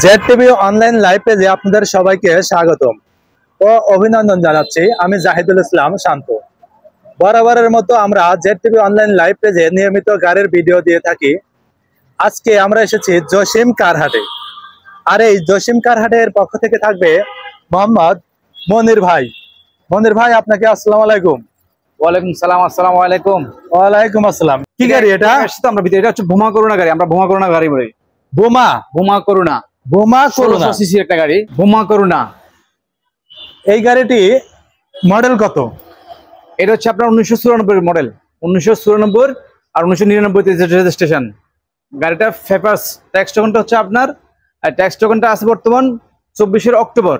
Z TV online live পেজে আপনাদের সবাইকে স্বাগতম ও অভিনন্দন জানাচ্ছি। আমি জাহিদুল ইসলাম শান্ত। বরাবরের মতো আমরা জেড টিভি অনলাইন লাইভ পেজে নিয়মিত গাড়ির ভিডিও দিয়ে থাকি। আজকে আমরা এসেছি জসিম কারহাটে। আর এই জসিম কারহাটের পক্ষ থেকে থাকবে মোহাম্মদ মনির ভাই। মনির ভাই, আপনাকে আসসালামু আলাইকুম। ওয়ালাইকুম সালাম। আসসালামু আলাইকুম। ওয়ালাইকুম আসসালাম। কি গাড়ি এটা? এটা হচ্ছে বোমা করুণা গাড়ি। আমরা বোমা করুণা গাড়ি বলি। বোমা করুণা। বোমা করুণা সিসির একটা গাড়ি, বোমা করুণা। এই গাড়িটি মডেল কত? এটা হচ্ছে আপনার 1994 মডেল। 1994 আর 1999 রেজিস্ট্রেশন। গাড়িটা পেপারস ট্যাক্স টোকেনটা হচ্ছে আপনার, ট্যাক্স টোকেনটা আছে বর্তমান 24 অক্টোবর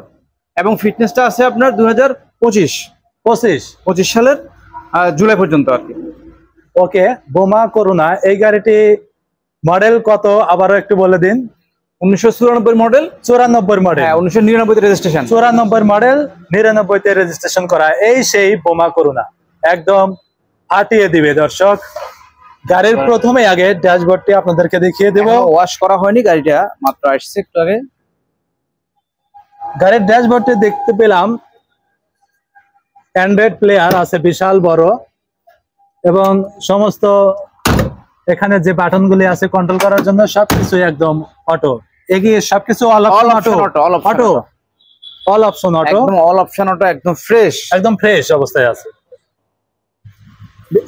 এবং ফিটনেসটা আছে আপনার 2025 সালের জুলাই পর্যন্ত আর কি। ওকে, বোমা করুণা এই গাড়িটি মডেল কত আবারও একটু বলে দিন। 1994 মডেল। 94 মডেল। হ্যাঁ, 1999 রেজিস্ট্রেশন। 94 মডেল, 99 রেজিস্ট্রেশন করা এই সেই বোমা করুণা। একদম ফাটিয়ে দিবে দর্শক। গাড়ির প্রথমে আগে ড্যাশবোর্ডটি আপনাদেরকে দেখিয়ে দেব। ওয়াশ করা হয়নি, গাড়িটা মাত্র আসছে একটু আগে। গাড়ির ড্যাশবোর্ডটি দেখতে পেলাম অ্যান্ড্রয়েড প্লেয়ার আছে বিশাল বড়, এবং সমস্ত এখানে যে বাটনগুলি আছে কন্ট্রোল করার জন্য সবকিছু একদম অটো। এগিয়ে সবকিছু all option auto, all option auto, একদম অল অপশন অটো, একদম ফ্রেশ অবস্থায় আছে।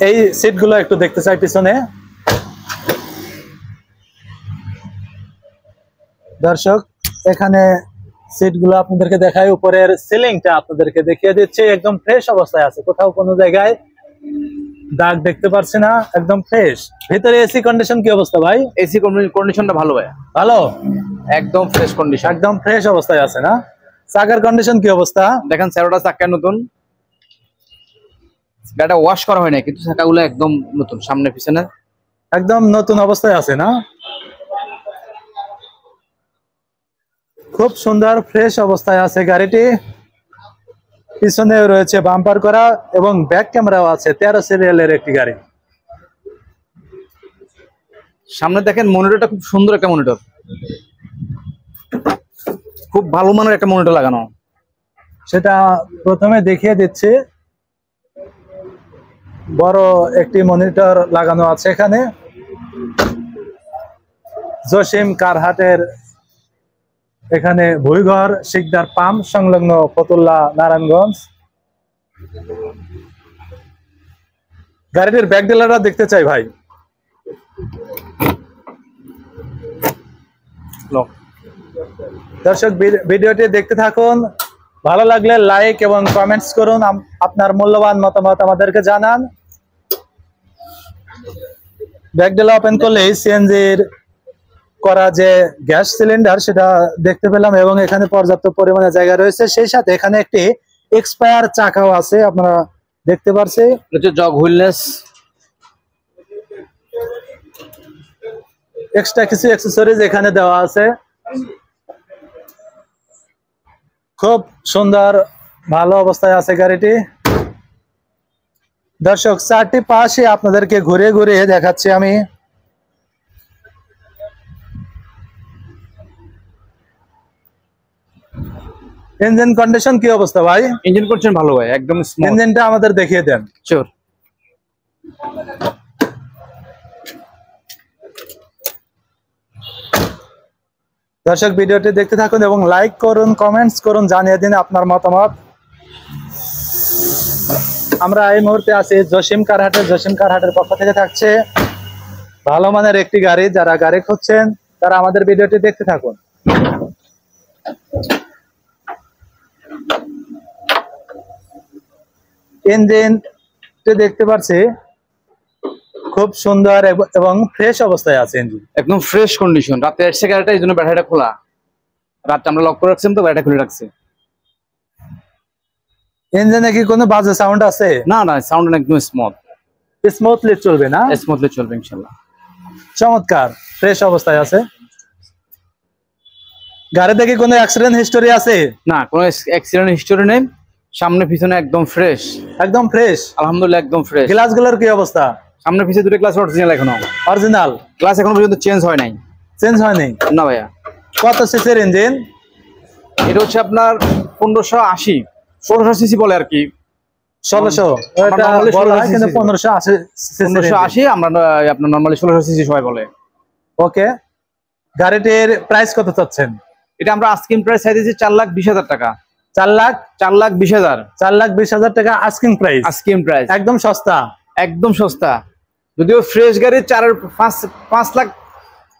এই সিটগুলো একটু দেখতে চাই পিছনে দর্শক। এখানে সিটগুলো আপনাদেরকে দেখাই, উপরের সিলিংটা আপনাদেরকে দেখিয়ে দিচ্ছে। একদম ফ্রেশ অবস্থায় আছে, কোথাও কোনো জায়গায় দাগ দেখতে পারছি না, একদম ফ্রেশ। ভিতরে এসি কন্ডিশন কি অবস্থা ভাই? এসি কন্ডিশনটা ভালো ভাই, ভালো, একদম ফ্রেশ কন্ডিশন, একদম ফ্রেশ অবস্থায় আছে না? চাকার কন্ডিশন কি অবস্থা? দেখেন চারোটা চাকা নতুন, গাড়িটা ওয়াশ করা হয় না কিন্তু চাকাগুলো একদম নতুন, সামনে পিছনে একদম নতুন অবস্থায় আছে না? খুব সুন্দর ফ্রেশ অবস্থায় আছে গাড়িটি। পিছনে রয়েছে বাম্পার করা এবং ব্যাক ক্যামেরাও আছে। 13 সিরিয়ালের একটি গাড়ি। সামনে দেখেন মনিটরটা খুব সুন্দর একটা মনিটর, খুব ভালো মানের একটা মনিটর লাগানো। সেটা প্রথমে দেখিয়ে দিচ্ছি। বড় একটি মনিটর লাগানো আছে এখানে। জসিম কারহাটের এখানে ভুইঘর শিকদার পাম্প সংলগ্ন ফতুল্লা নারায়ণগঞ্জ। গাড়িটির ব্যাক ডিলাররা দেখতে চাই ভাই। দর্শক ভিডিওটি দেখতে থাকুন, ভালো লাগলে লাইক এবং কমেন্টস করুন, আপনার মূল্যবান মতামত আমাদেরকে জানান। ব্যাক ডিলার ওপেন করলেই সিএনজির করা যে গ্যাস সিলিন্ডার সেটা দেখতে পেলাম, এবং এখানে পর্যাপ্ত পরিমাণে জায়গা রয়েছে। সেই সাথে এখানে একটি এক্সপায়ার চাকাও আছে, আপনারা দেখতে পাচ্ছেন। জগ হুইলনেস, এক্সট্রা কিছু অ্যাকসেসরিজ এখানে দেওয়া আছে। খুব সুন্দর ভালো অবস্থায় আছে গাড়িটি। দর্শক চারটি পাশে আপনাদেরকে ঘুরে ঘুরে দেখাচ্ছি আমি। ইঞ্জিন কন্ডিশন কি অবস্থা ভাই? ইঞ্জিন কন্ডিশন ভালো ভাই, একদম স্মুথ। ইঞ্জিনটা আমাদের দেখিয়ে দেন। শিওর। দর্শক ভিডিওটি দেখতে থাকুন এবং লাইক করুন, কমেন্টস করুন, জানিয়ে দিন আপনার মতামত। আমরা এই মুহূর্তে আছি জসিম কারহাটে। জসিম কারহাটের পক্ষ থেকে থাকছে ভালো মানের একটি গাড়ি। যারা গাড়ি খুঁজছেন তারা আমাদের ভিডিওটি দেখতে থাকুন। ইঞ্জিনটি দেখতে পাচ্ছি খুব সুন্দর এবং ফ্রেশ অবস্থায় আছে ইঞ্জিন, একদম ফ্রেশ কন্ডিশন। রাতে এসে গাড়িটা, এই জন্য ব্যাটারিটা খোলা। রাতটা আমরা লক করে রাখছিলাম তো ব্যাটারি খুলে রাখছি। ইঞ্জিনে কি কোনো বাজে সাউন্ড আছে? না না, সাউন্ড একদম স্মুথলি চলবে না? স্মুথলি চলবে ইনশাআল্লাহ। চমৎকার ফ্রেশ অবস্থায় আছে। গাড়িতে কি কোনো অ্যাক্সিডেন্ট হিস্টোরি আছে? না, কোনো অ্যাক্সিডেন্ট হিস্টোরি নেই। সামনে পিছনে একদম ফ্রেশ, একদম ফ্রেশ আলহামদুলিল্লাহ, একদম ফ্রেশ। গ্লাসগুলোর কি অবস্থা? সামনে পিছনে দুটো গ্লাস অরিজিনাল, এখনো অরিজিনাল গ্লাস এখনো পর্যন্ত চেঞ্জ হয় নাই। চেঞ্জ হয়নি না ভাইয়া। কত সিসির ইঞ্জিন? এটা হচ্ছে আপনার 1580 1600 সিসি বলে আর কি। 1600, এটা বলা হয় কিন্তু 1580 1580 আমরা আপনার নরমালি 1600 সিসি সবাই বলে। ওকে, গাড়িটির প্রাইস কত চাচ্ছেন? এটা আমরা আস্কিং প্রাইস চাইতেছি 4,20,000 টাকা। 4,20,000 4,20,000 টাকা আস্কিং প্রাইস। আস্কিং প্রাইস একদম সস্তা, একদম সস্তা। যদিও ফ্রেশ গাড়ি 5 লাখ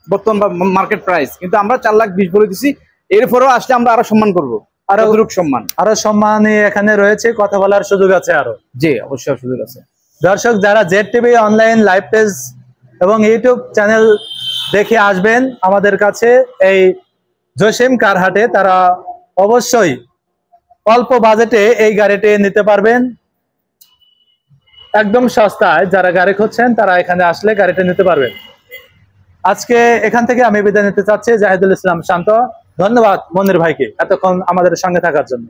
বর্তমান মার্কেট প্রাইস, কিন্তু আমরা 4,20,000 বলে দিছি। এরপরেও আসলে আমরা আরো সম্মান করবো, আরো সম্মান, আরো সম্মানই এখানে রয়েছে, কথা বলার সুযোগ আছে আরো। জি অবশ্যই সুযোগ আছে। দর্শক যারা Z TV online live page এবং ইউটিউব চ্যানেল দেখে আসবেন আমাদের কাছে এই জসিম কার হাটে, তারা অবশ্যই অল্প বাজেটে এই গাড়িটি নিতে পারবেন একদম সস্তায়। যারা গাড়ি খুঁজছেন তারা এখানে আসলে গাড়িটা নিতে পারবেন। আজকে এখান থেকে আমি বিদায় নিতে চাচ্ছি, জাহিদুল ইসলাম শান্ত। ধন্যবাদ মনির ভাইকে এতক্ষণ আমাদের সঙ্গে থাকার জন্য।